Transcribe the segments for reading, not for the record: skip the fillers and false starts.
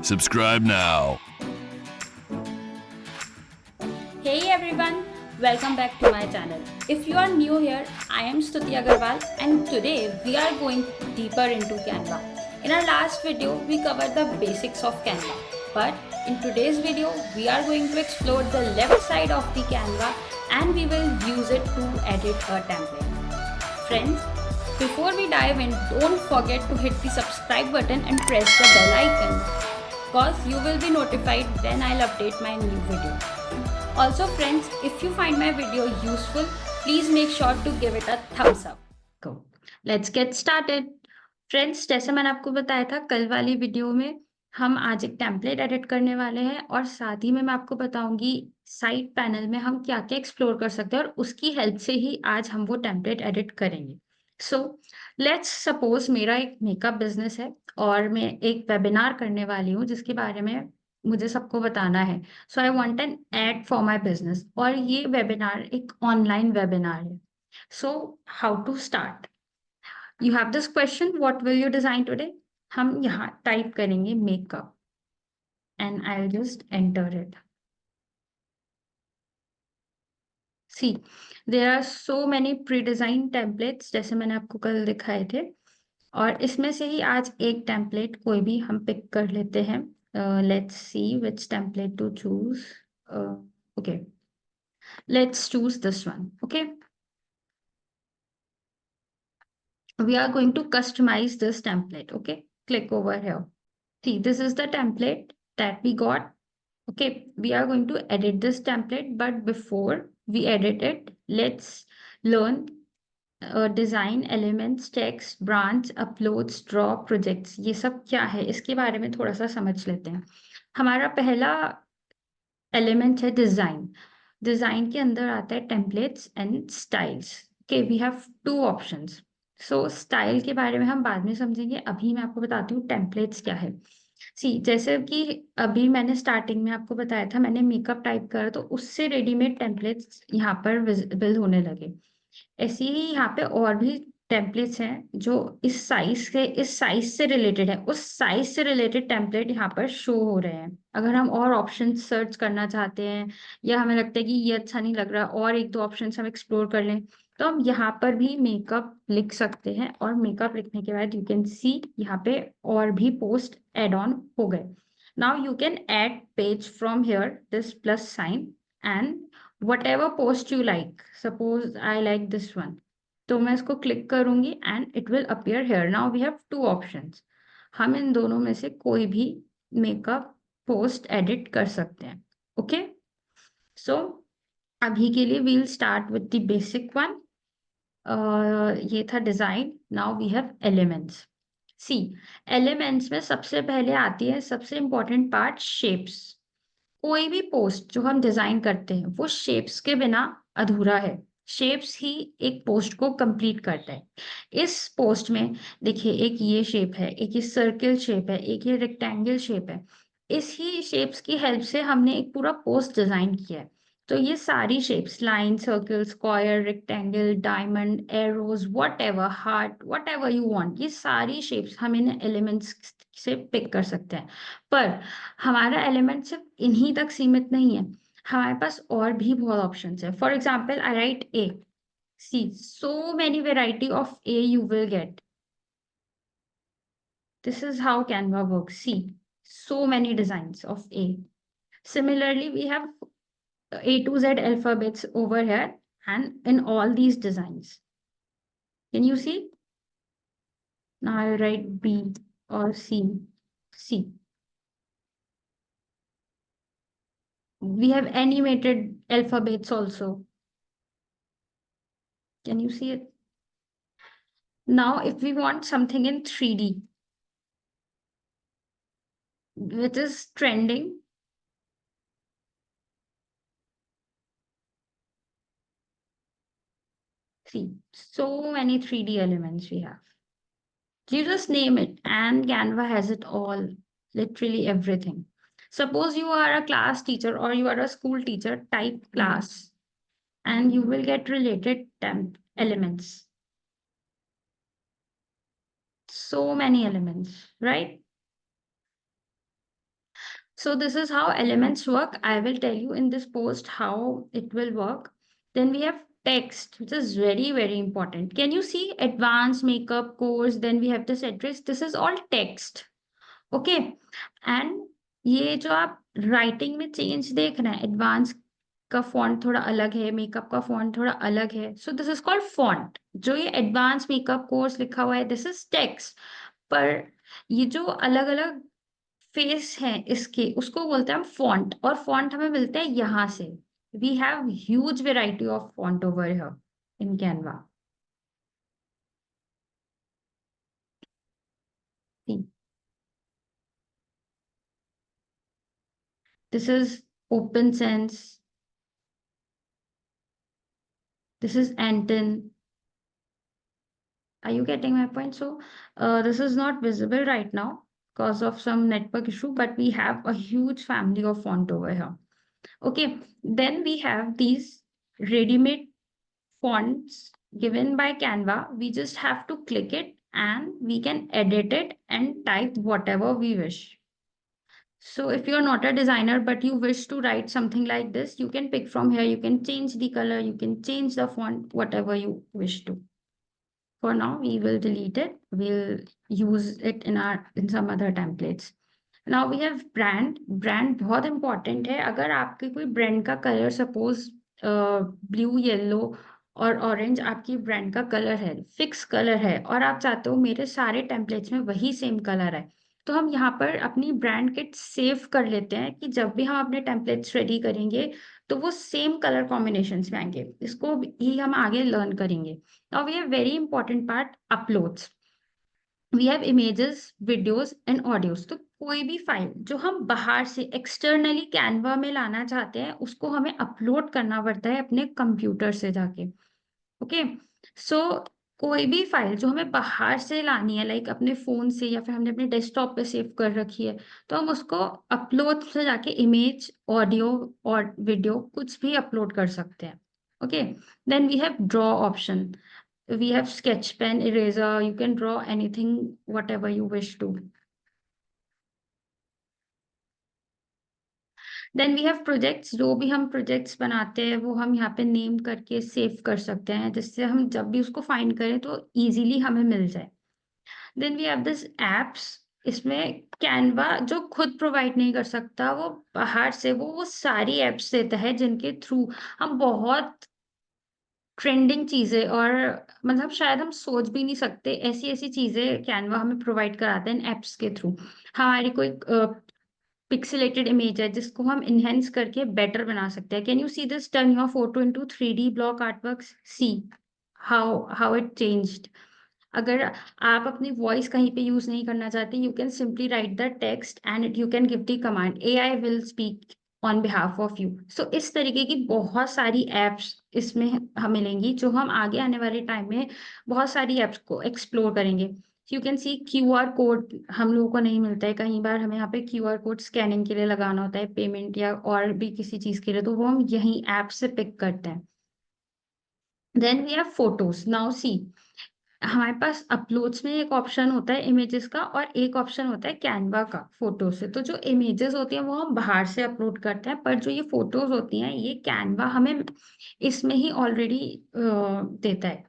Subscribe now. Hey everyone, welcome back to my channel. If you are new here, I am Stuti Agarwal and today we are going deeper into Canva. In our last video, we covered the basics of Canva. But in today's video, we are going to explore the left side of the Canva and we will use it to edit a template. Friends, before we dive in, don't forget to hit the subscribe button and press the bell icon because you will be notified when I'll update my new video. Also friends, if you find my video useful, please make sure to give it a thumbs up. Go. Let's get started. Friends, जैसे मैंने आपको बताया था कल वाली video में हम आज एक टेम्पलेट एडिट करने वाले हैं और साथ ही में मैं आपको बताऊंगी साइड पैनल में हम क्या क्या एक्सप्लोर कर सकते हैं और उसकी हेल्प से ही आज हम वो टेम्पलेट एडिट करेंगे. सो लेट्स सपोज मेरा एक मेकअप बिजनेस है और मैं एक वेबिनार करने वाली हूँ जिसके बारे में मुझे सबको बताना है. So I want an ad for my business और ये वेबिनार एक ऑनलाइन वेबिनार है. So how to start? You have this question, what will you design today? हम यहाँ टाइप करेंगे makeup and I will just enter it. See there are so many pre design templates जैसे मैंने आपको कल दिखाए थे और इसमें से ही आज एक टेम्पलेट कोई भी हम पिक कर लेते हैं. Let's see which template to choose. Okay, let's choose this one. Okay, we are going to customize this template. Okay, click over here. See, this is the template that we got. Okay, we are going to edit this template, but before we edit it, let's learn design elements, text, branch, uploads, draw, projects. ये सब क्या है इसके बारे में थोड़ा सा समझ लेते हैं. हमारा पहला एलिमेंट है डिजाइन. डिजाइन के अंदर आता है templates and styles. Okay, we have two options. So style के बारे में हम बाद में समझेंगे, अभी मैं आपको बताती हूँ टेम्पलेट्स क्या है. सी, जैसे कि अभी मैंने स्टार्टिंग में आपको बताया था, मैंने मेकअप टाइप करा तो उससे रेडीमेड टेम्पलेट्स यहाँ पर विजिबल होने लगे. ऐसे ही यहाँ पे और भी टेम्पलेट्स हैं जो इस साइज से रिलेटेड है. उस साइज से रिलेटेड टेम्पलेट यहाँ पर शो हो रहे हैं. अगर हम और ऑप्शन सर्च करना चाहते हैं या हमें लगता है कि ये अच्छा नहीं लग रहा और एक दो ऑप्शन हम एक्सप्लोर कर लें तो हम यहाँ पर भी मेकअप लिख सकते हैं और मेकअप लिखने के बाद यू कैन सी यहाँ पे और भी पोस्ट एड ऑन हो गए. Now you can add page from here this plus sign and whatever post you like. Suppose I like this one, तो मैं इसको क्लिक करूंगी and it will appear here. Now we have two options. हम इन दोनों में से कोई भी मेकअप पोस्ट एडिट कर सकते हैं. ओके, सो अभी के लिए we'll start with the basic one. ये था design. Now we have elements. See, elements में सबसे पहले आती है सबसे इंपॉर्टेंट पार्ट, शेप्स. कोई भी पोस्ट जो हम डिजाइन करते हैं वो शेप्स के बिना अधूरा है. शेप्स ही एक पोस्ट को कंप्लीट करता है. इस पोस्ट में देखिए, एक ये शेप है, एक ये सर्कल शेप है, एक ये रेक्टेंगल शेप है. इस ही शेप्स की हेल्प से हमने एक पूरा पोस्ट डिजाइन किया है. तो ये सारी shapes, line, circle, square, rectangle, diamond, arrows, what ever, heart, what ever you want, ये सारी शेप्स हम इन एलिमेंट्स से पिक कर सकते हैं. पर हमारा एलिमेंट सिर्फ इन्हीं तक सीमित नहीं है, हमारे पास और भी बहुत ऑप्शंस है. For example, I write A. See, so many variety of A you will get. This is how Canva work. See, so many designs of A. Similarly, we have A to Z alphabets over here and in all these designs. Can you see? Now I write B or C. C. We have animated alphabets also. Can you see it? Now, if we want something in 3D, which is trending, see, so many 3D elements we have. You just name it and Canva has it all, literally everything. Suppose you are a class teacher or you are a school teacher, type class and you will get related temp elements. So many elements, right? So this is how elements work. I will tell you in this post how it will work. Then we have text, which is very, very important. Can you see advanced makeup course? Then we have this address. This is all text. Okay and ये जो आप writing में change देख रहे हैं, advance का font थोड़ा अलग है, मेकअप का फॉन्ट थोड़ा अलग है, so this is called font. जो ये एडवांस मेकअप कोर्स लिखा हुआ है, दिस इज टेक्स्ट। पर ये जो अलग अलग फेस है इसके, उसको बोलते हैं हम फॉन्ट, और फॉन्ट हमें मिलते हैं यहाँ से। We have huge variety of font over here in Canva. This is open Sans, this is Anton. Are you getting my point? So this is not visible right now because of some network issue, but we have a huge family of font over here. Okay, then we have these ready-made fonts given by Canva. We just have to click it and we can edit it and type whatever we wish. So if you're not a designer, but you wish to write something like this, you can pick from here. You can change the color, you can change the font, whatever you wish to. For now, we will delete it. We'll use it in some other templates. Now we have brand. Brand बहुत important है. अगर आपके कोई brand का color suppose blue, yellow और orange आपकी brand का colour है, फिक्स कलर है, और आप चाहते हो मेरे सारे टेम्पलेट्स में वही सेम कलर है, तो हम यहाँ पर अपनी ब्रांड किट सेव कर लेते हैं कि जब भी हम अपने टेम्पलेट्स रेडी करेंगे तो वो सेम कलर कॉम्बिनेशंस में आएंगे। इसको ही हम आगे लर्न करेंगे। Now we have very important part, uploads. We have images, videos and audios. तो कोई भी फाइल जो हम बाहर से एक्सटर्नली कैनवा में लाना चाहते हैं, उसको हमें अपलोड करना पड़ता है अपने कंप्यूटर से जाके। ओके, सो कोई भी फाइल जो हमें बाहर से लानी है, लाइक अपने फोन से या फिर हमने अपने डेस्कटॉप पे सेव कर रखी है, तो हम उसको अपलोड से जाके इमेज, ऑडियो और वीडियो कुछ भी अपलोड कर सकते हैं। Okay, then we have draw option. We have sketch pen, eraser, you can draw anything, whatever you wish to. Then we have projects. जो भी हम projects बनाते हैं वो हम यहाँ पे name करके save कर सकते हैं, जिससे हम जब भी उसको find करें तो easily हमें मिल जाए। Then we have this apps. इसमें Canva जो खुद प्रोवाइड नहीं कर सकता, वो बाहर से वो सारी एप्स देता है जिनके थ्रू हम बहुत ट्रेंडिंग चीजें, और मतलब शायद हम सोच भी नहीं सकते ऐसी ऐसी चीजें कैनवा हमें प्रोवाइड कराते हैं एप्स के थ्रू। हमारी कोई पिक्सेलेटेड इमेज है जिसको हम इनहेंस करके बेटर बना सकते हैं। Can you see this, turn your photo into 3D block artworks, see how it changed. अगर आप अपनी वॉइस कहीं पे यूज नहीं करना चाहते, you can simply write the text and you can give the command, AI will speak on behalf of you. So इस तरीके की बहुत सारी एप्स इसमें हमें मिलेंगी, जो हम आगे आने वाले टाइम में बहुत सारी एप्स को एक्सप्लोर करेंगे। You can see QR code हम लोगों को नहीं मिलता है, कई बार हमें यहाँ पे QR कोड स्कैनिंग के लिए लगाना होता है, पेमेंट या और भी किसी चीज के लिए, तो वो हम यही ऐप से पिक करते हैं। Then we have photos. Now see, हमारे पास अपलोड्स में एक ऑप्शन होता है इमेजेस का, और एक ऑप्शन होता है कैनवा का फोटो से। तो जो इमेजेस होती हैं वो हम बाहर से अपलोड करते हैं, पर जो ये फोटोज होती हैं ये कैनवा हमें इसमें ही ऑलरेडी देता है।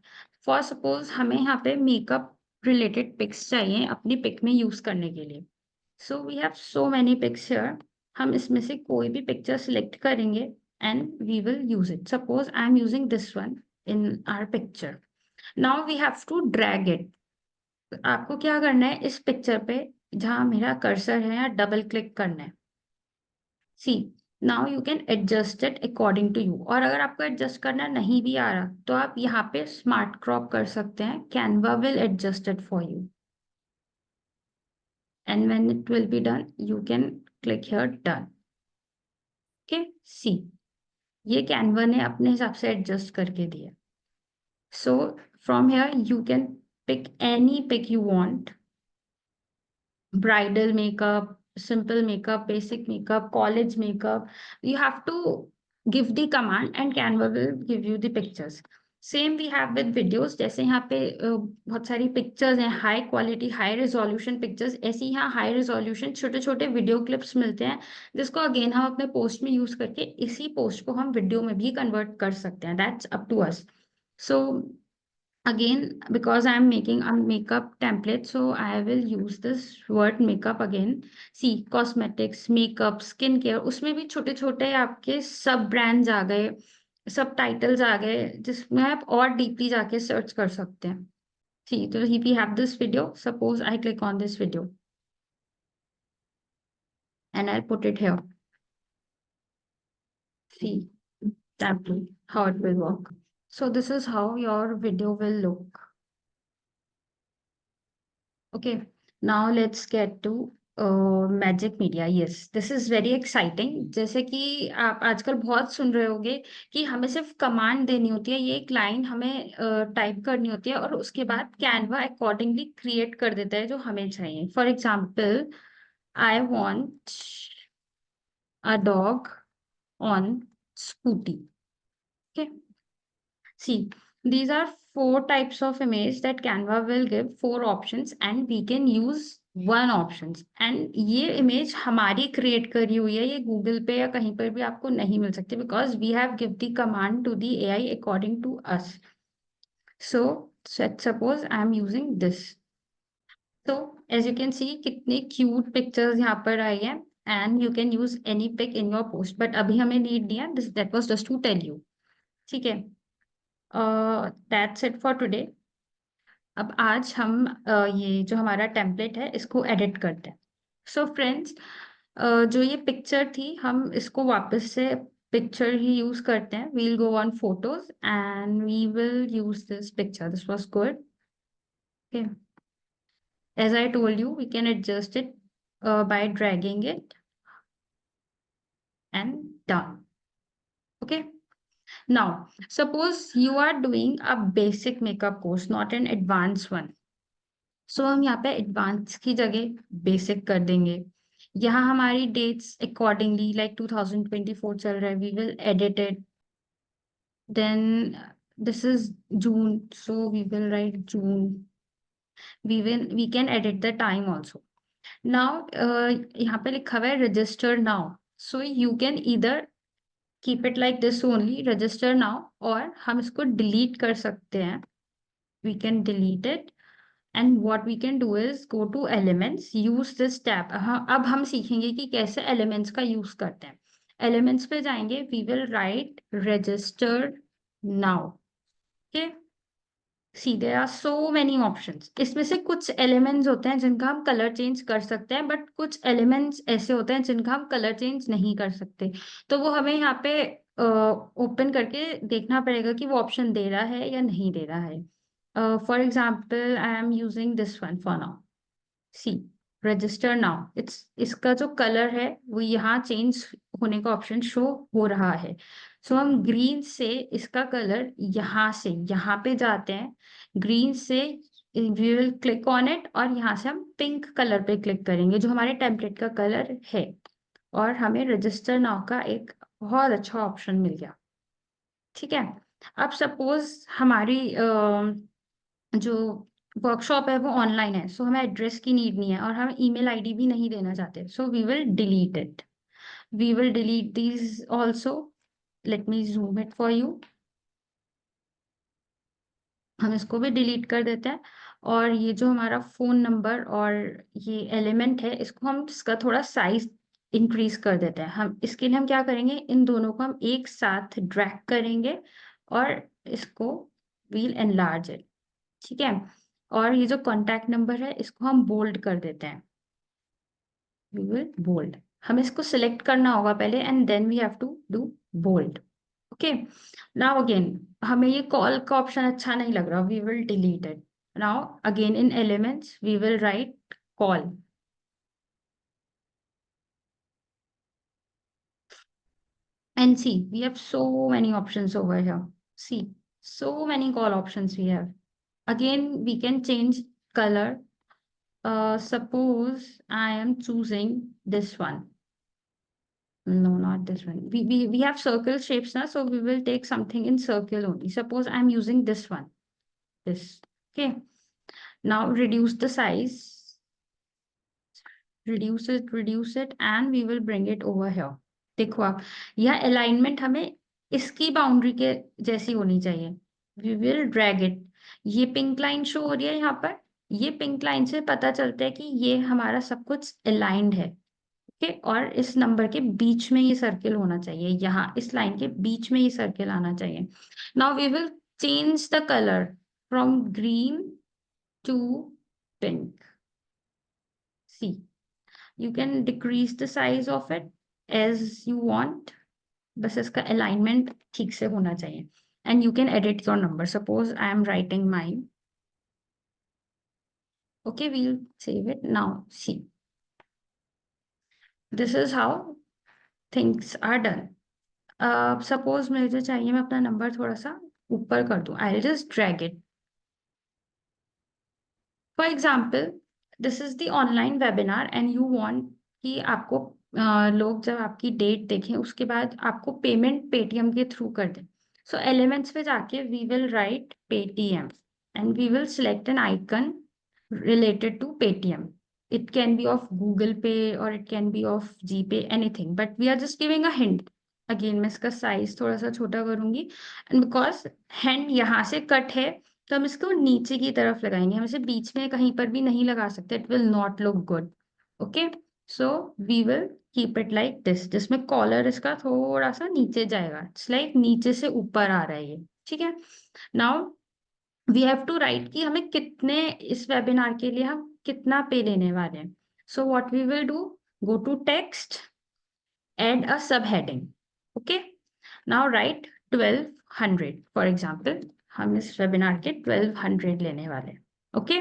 फॉर सपोज हमें यहाँ पे मेकअप रिलेटेड पिक्स चाहिए अपनी पिक में यूज करने के लिए। So we have so many pics here. हम इसमें से कोई भी पिक्चर सिलेक्ट करेंगे and we will use it. Suppose I am using this one in our picture. Now we have to drag it. आपको क्या करना है, इस पिक्चर पे जहां मेरा कर्सर है, यहाँ डबल क्लिक करना है। See, now you can adjust it according to you. और अगर आपको एडजस्ट करना नहीं भी आ रहा, तो आप यहाँ पे स्मार्ट क्रॉप कर सकते हैं, Canva will adjust it for you. And when it will be done, you can click here done. Okay, see, ये कैनवा ने अपने हिसाब से एडजस्ट करके दिया। So from here you can pick any pic you want, bridal makeup, simple makeup, basic makeup, college makeup. You have to give the command and Canva will give you the pictures. Same we have with videos, जैसे यहाँ पे बहुत सारी pictures हैं, high quality high resolution pictures, ऐसे ही यहाँ high resolution छोटे छोटे वीडियो क्लिप्स मिलते हैं, जिसको अगेन हम अपने पोस्ट में यूज करके इसी पोस्ट को हम वीडियो में भी कन्वर्ट कर सकते हैं. That's up to us. So again, because I'm making a makeup template, so I will use this word makeup again. See, cosmetics, makeup, skincare, उसमें भी छोटे छोटे आपके सब ब्रांड्स आ गए, सब टाइटल्स आ गए, जिसमें आप और डीपली जाके सर्च कर सकते हैं. See, so if we have this video, suppose I click on this video and I'll put it here. See, template, how it will work. So this is how your video will look. Okay, now let's get to magic media. Yes, this is very exciting. जैसे कि आप आजकल बहुत सुन रहे होंगे कि हमें सिर्फ कमांड देनी होती है, ये एक लाइन हमें टाइप करनी होती है और उसके बाद कैनवा अकॉर्डिंगली क्रिएट कर देता है जो हमें चाहिए. For example, I want a dog on scooty. Okay, see, these are four types of image that Canva will give, four options, and we can use one options. And ये image हमारी create करी हुई है, ये Google पे या कहीं पर भी आपको नहीं मिल सकती, because we have give the command to the AI according to us. So suppose I am using this. So as you can see, कितने cute pictures यहाँ पर आई हैं, and you can use any pic in your post. But अभी हमें need नहीं है, this that was just to tell you. ठीक है. That's it for today. अब आज हम ये जो हमारा टेम्पलेट है इसको एडिट करते हैं. सो फ्रेंड्स, जो ये पिक्चर थी, हम इसको वापस से पिक्चर ही यूज करते हैं. We'll go on photos and we will use this picture. This was good. Okay, as I told you, we can adjust it by dragging it and done. Okay. Now, suppose you are doing a basic makeup course, not an advanced one. सो हम यहाँ पे advance की जगह basic कर देंगे. यहाँ हमारी dates accordingly, like 2024 चल रहा है, we will edit it. Then this is June, so we will write June. We can edit the time also. Now यहाँ पे लिखा हुआ है register now, so you can either keep it like this only, register now, और हम इसको delete कर सकते हैं. We can delete it. And what we can do is go to elements, use this tab. अब हम सीखेंगे कि कैसे elements का use करते हैं. Elements पे जाएंगे, we will write register now. Okay. See, there are so many options. इसमें से कुछ elements होते हैं जिनका हम color change कर सकते हैं, but कुछ elements ऐसे होते हैं जिनका हम color change नहीं कर सकते. तो वो हमें यहाँ पे open करके देखना पड़ेगा कि वो option दे रहा है या नहीं दे रहा है. For example, I am using this one for now. See, register now. इसका जो कलर है वो यहाँ चेंज होने का ऑप्शन शो हो रहा है. सो हम ग्रीन से इसका कलर यहाँ से यहाँ पे जाते हैं. ग्रीन से we will click on it और यहाँ से हम पिंक कलर पे क्लिक करेंगे जो हमारे टेम्पलेट का कलर है. और हमें रजिस्टर नाउ का एक बहुत अच्छा ऑप्शन मिल गया. ठीक है. अब सपोज हमारी जो वर्कशॉप है वो ऑनलाइन है, सो हमें एड्रेस की नीड नहीं है और हम ईमेल आईडी भी नहीं देना चाहते. So we will delete it. We will delete these also. Let me zoom it for you. हम इसको भी डिलीट कर देते हैं. और ये जो हमारा फोन नंबर और ये एलिमेंट है, इसको हम इसका थोड़ा साइज इंक्रीज कर देते हैं. हम इसके लिए हम क्या करेंगे, इन दोनों को हम एक साथ ड्रैग करेंगे और इसको वील एनलार्ज इट. ठीक है. और ये जो कॉन्टैक्ट नंबर है इसको हम बोल्ड कर देते हैं. We will bold. हमें इसको सिलेक्ट करना होगा पहले and then we have to do bold. Okay. Now again हमें ये कॉल का ऑप्शन अच्छा नहीं लग रहा, we will delete it. Now again in elements we will write call. And see, we have so many options over here. See, so many call options we have. Again, we can change color. Suppose I am choosing this one. No, not this one. We have circle shapes now, so we will take something in circle only. Suppose I'm using this one. This. Okay. Now reduce the size. Reduce it, and we will bring it over here. देखो आप, यह alignment हमें इसकी boundary के जैसी होनी चाहिए. We will drag it. ये पिंक लाइन शो हो रही है यहाँ पर. ये पिंक लाइन से पता चलता है कि ये हमारा सब कुछ अलाइंड है. ओके. और इस नंबर के बीच में ये सर्किल होना चाहिए. यहाँ इस लाइन के बीच में ये सर्किल आना चाहिए. Now we will change the colour from green to pink. See, you can decrease the size of it as you want. बस इसका alignment ठीक से होना चाहिए. And you can edit your number. Suppose I am writing mine. Okay, we'll save it. Now see, this is how things are done. Suppose मुझे चाहिए मैं अपना नंबर थोड़ा सा ऊपर कर दूं. I'll just drag it. For example, this is the online webinar and you want कि आपको लोग जब आपकी डेट देखें उसके बाद आपको पेमेंट पेटीएम के थ्रू कर दें. सो एलिमेंट्स पे जाके we will write Paytm and we will select an icon related to Paytm. It can be of Google Pay or it can be of GPay, anything. But we are just giving a hint. Again, मैं इसका size थोड़ा सा छोटा करूंगी. And because hand यहाँ से cut है, तो हम इसको नीचे की तरफ लगाएंगे. हम इसे बीच में कहीं पर भी नहीं लगा सकते. It will not look good. Okay? So we will keep it like this. जिसमें कॉलर इसका थोड़ा सा नीचे जाएगा. It's like नीचे से ऊपर आ रहा है ये. ठीक है? Now we have to write कि हमें कितने इस वेबिनार के लिए हम कितना पे लेने वाले हैं. So what we will do, go to text, add a sub heading. Okay. Now write 1200 for example. हम इस वेबिनार के 1200 लेने वाले. Okay.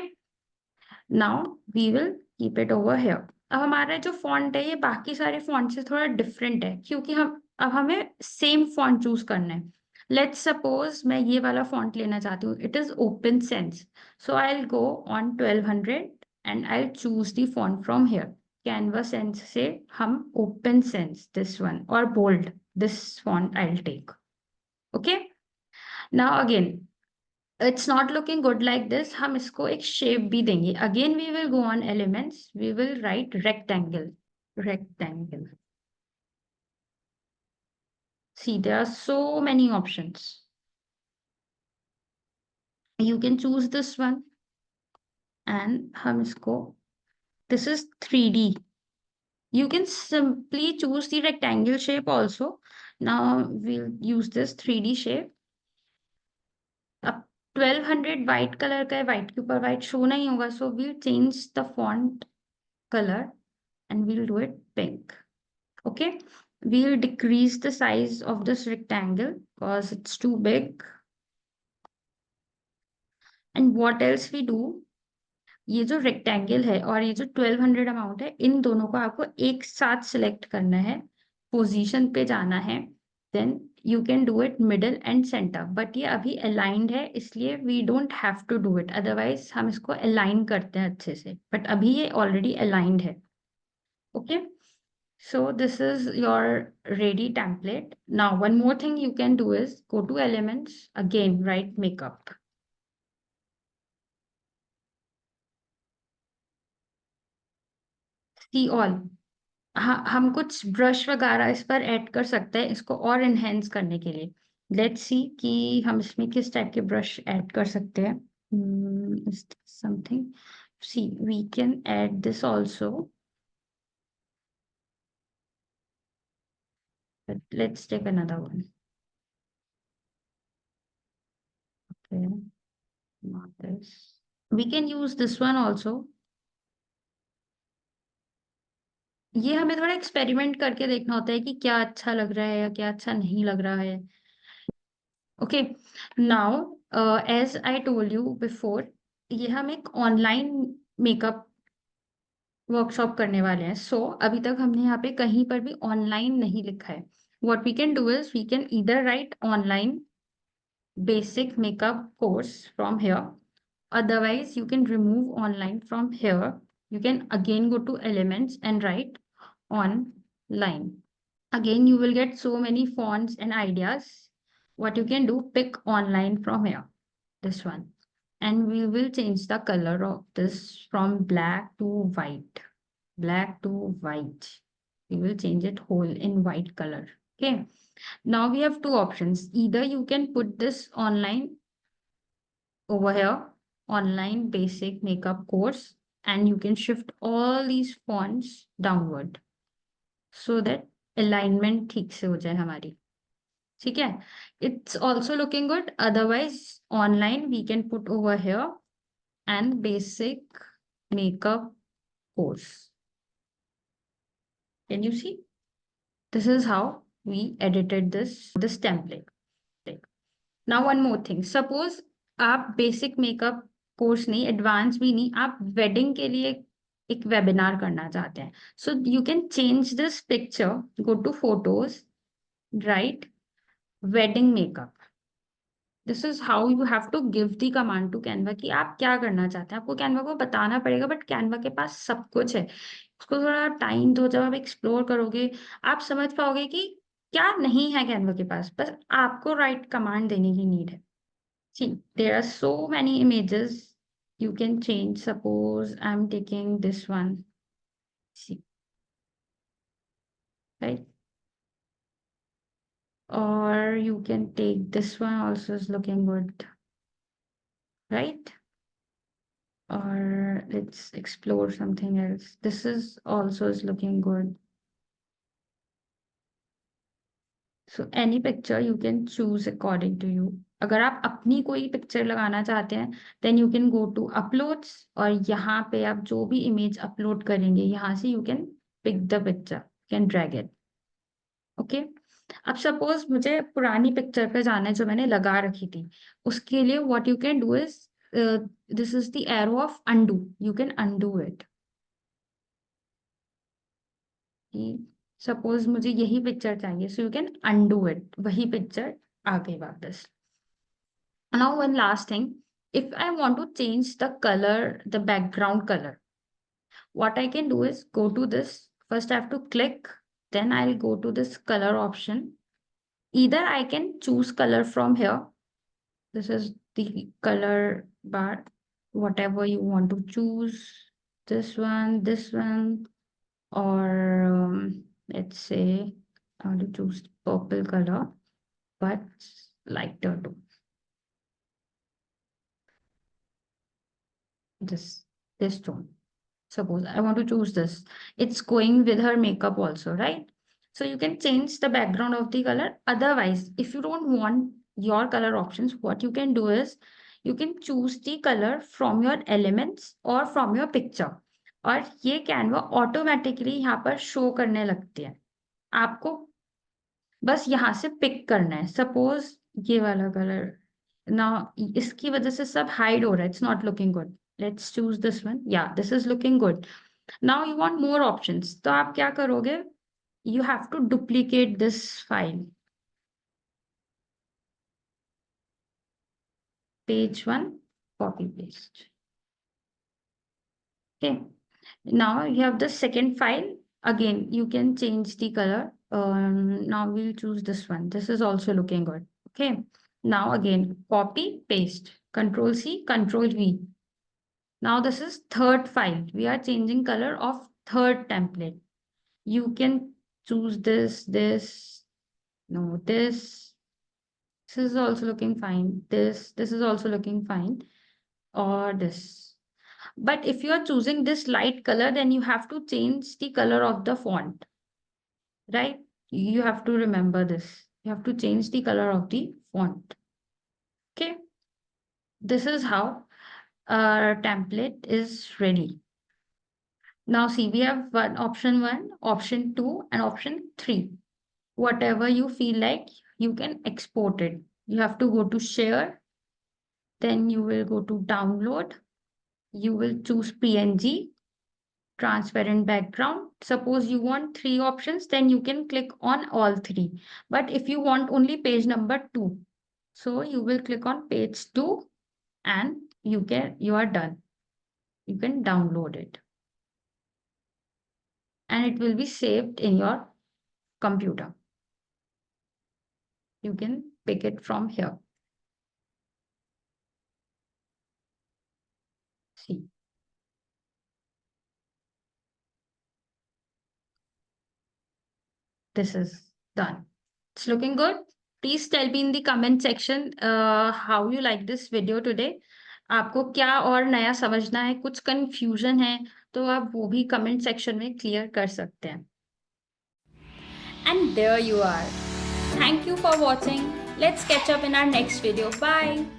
Now we will keep it over here. अब हमारा जो फॉन्ट है ये बाकी सारे फॉन्ट से थोड़ा डिफरेंट है क्योंकि हम अब हमें सेम फॉन्ट चूज करना है. लेट्स सपोज मैं ये वाला फॉन्ट लेना चाहती हूँ. It is open sans. So I will go on 1200 and I will choose the font from here. Canva sans से हम ओपन सेंस दिस वन और bold this font I will take. Okay. Now again it's not looking good like this. हम इसको एक shape भी देंगे. Again we will go on elements. We will write rectangle. Rectangle. See, there are so many options. You can choose this one. And हम इसको, this is 3D. You can simply choose the rectangle shape also. Now we'll use this 3D shape. अब 1200 white color का है. White के ऊपर white show नहीं होगा. So we'll change the font color and we'll do it pink. Okay. We'll decrease the size of this rectangle because it's too big. And what else we do, ये जो rectangle है और ये जो 1200 amount है, इन दोनों को आपको एक साथ select करना है. पोजीशन पे जाना है. Then you can do it middle and center. But ये अभी aligned है इसलिए we don't have to do it. Otherwise हम इसको align करते हैं अच्छे से. But अभी ये already aligned है. Okay. So this is your ready template. Now, one more thing you can do is go to elements, again, write makeup. See all. हम कुछ ब्रश वगैरह इस पर ऐड कर सकते हैं इसको और इनहेंस करने के लिए. लेट्स सी कि हम इसमें किस टाइप के ब्रश ऐड कर सकते हैं. Something. See, we can add this also. But let's take another one. Okay, not this. We can use this one also. ये हमें थोड़ा एक्सपेरिमेंट करके देखना होता है कि क्या अच्छा लग रहा है या क्या अच्छा नहीं लग रहा है. Okay. Now as I told you before, ये हम एक ऑनलाइन मेकअप वर्कशॉप करने वाले हैं. सो अभी तक हमने यहाँ पे कहीं पर भी ऑनलाइन नहीं लिखा है. What we can do is we can either write online basic makeup course from here. Otherwise, you can remove online from here. You can again go to elements and write online. Again, you will get so many fonts and ideas. What you can do, pick online from here, this one. And we will change the color of this from black to white. Black to white. We will change it whole in white color. Okay. Now we have two options. Either you can put this online over here, online basic makeup course, and you can shift all these fonts downward so that alignment ठीक से हो जाए हमारी. ठीक है. It's also looking good. Otherwise, online we can put over here and basic makeup course. Can you see? This is how we edited this template. Now one more thing. Suppose आप basic makeup course नहीं, advanced भी नहीं, आप wedding के लिए एक webinar करना चाहते हैं. So you can change this picture, go to photos, write wedding makeup. This is how you have to give the command to Canva कि आप क्या करना चाहते हैं. आपको Canva को बताना पड़ेगा, but Canva के पास सब कुछ है. उसको थोड़ा टाइम दो, जब आप एक्सप्लोर करोगे आप समझ पाओगे कि क्या नहीं है Canva के पास. बस आपको राइट कमांड देने की नीड है. See, there are so many images you can change. Suppose I'm taking this one. See, right? Or you can take this one, also is looking good, right? Or let's explore something else. This is also is looking good. So any picture you can choose according to you. अगर आप अपनी कोई picture लगाना चाहते हैं, then you can go to uploads और यहाँ पे आप जो भी इमेज अपलोड करेंगे यहाँ से you can pick the picture, you can drag it. Okay. अब सपोज मुझे पुरानी पिक्चर पे जाना है जो मैंने लगा रखी थी. उसके लिए what you can do is this is the arrow of undo. You can undo it. Suppose मुझे यही पिक्चर चाहिए, सो यू कैन अनडू इट. वही पिक्चर आ गई वापस. Now one last thing, if I want to change the color, the background color, what I can do is go to this. First I have to click, then I'll go to this color option. Either I can choose color from here. This is the color bar. Whatever you want to choose. This one, or let's say I want to choose purple color, but lighter too. This tone. Suppose I want to choose this. It's going with her makeup also, right? So you can change the background of the color. Otherwise, if you don't want your color options, what you can do is you can choose the color from your elements or from your picture. और ये Canva automatically यहाँ पर show करने लगती है. आपको बस यहाँ से पिक करना है. सपोज ये वाला कलर ना, इसकी वजह से सब हाइड हो रहा है. It's not looking good. Let's choose this one. या this is looking good. Now you want more options, तो आप क्या करोगे? You have to duplicate this file. Page one, copy paste. Okay. Now you have the second file. Again, you can change the color. Now we'll choose this one. This is also looking good. Okay. Now again, copy, paste. Control C, Control V. Now this is third file. We are changing color of third template. You can choose this. No, this. This is also looking fine. This is also looking fine. Or this. But if you are choosing this light color, then you have to change the color of the font, right? You have to remember this. You have to change the color of the font. Okay. This is how our template is ready. Now see, we have option 1, option 2, and option 3. Whatever you feel like, you can export it. You have to go to share. Then you will go to download. You will choose PNG, transparent background. Suppose you want 3 options, then you can click on all 3. But if you want only page number 2, so you will click on page 2 and you are done. You can download it. And it will be saved in your computer. You can pick it from here. See. This is done. It's looking good. Please tell me in the comment section how you like this video today. आपको क्या और नया समझना है, कुछ confusion है तो आप वो भी कमेंट सेक्शन में क्लियर कर सकते हैं. And there you are. Thank you for watching. Let's catch up in our next video. Bye.